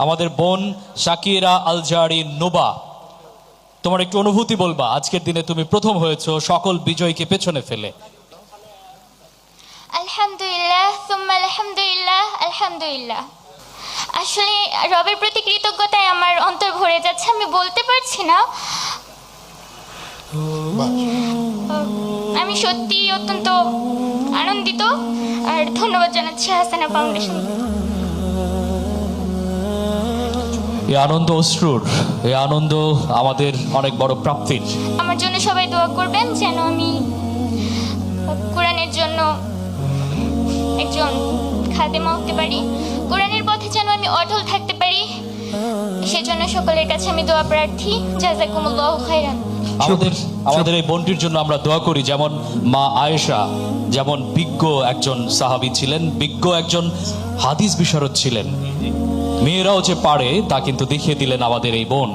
আমাদের বোন শাকিরা আলজারি নুবা, তোমার একটু অনুভূতি বলবা, আজকের দিনে তুমি প্রথম হয়েছো সকল বিজয়কে পেছনে ফেলে। আলহামদুলিল্লাহ সুম্মা আলহামদুলিল্লাহ আলহামদুলিল্লাহ। আসলে রবের প্রতি কৃতজ্ঞতায় আমার অন্তর ভরে যাচ্ছে, আমি বলতে পারছি না। আমি সত্যি অত্যন্ত আনন্দিত আর ধন্যবাদ জানাচ্ছি হাসানা ফাউন্ডেশন। এই আনন্দ অশ্রুর, এই আনন্দ আমাদের অনেক বড় প্রাপ্তির। আমার জন্য সবাই দোয়া করবেন যেন আমি কোরআনের জন্য একজন খাদেমা হতে পারি, কোরআনের পথে যেন আমি অটল থাকতে পারি, সেজন্য সকলের কাছে আমি দোয়া প্রার্থী। জাযাকুমুল্লাহু খাইরান। আমাদের এই বোনটির জন্য আমরা দোয়া করি, যেমন মা আয়েশা যেমন বিজ্ঞ একজন সাহাবী ছিলেন, বিজ্ঞ একজন হাদিস বিশারদ ছিলেন, মেয়েরাও যে পারে তা কিন্তু দেখিয়ে দিলেন আমাদের এই বোন।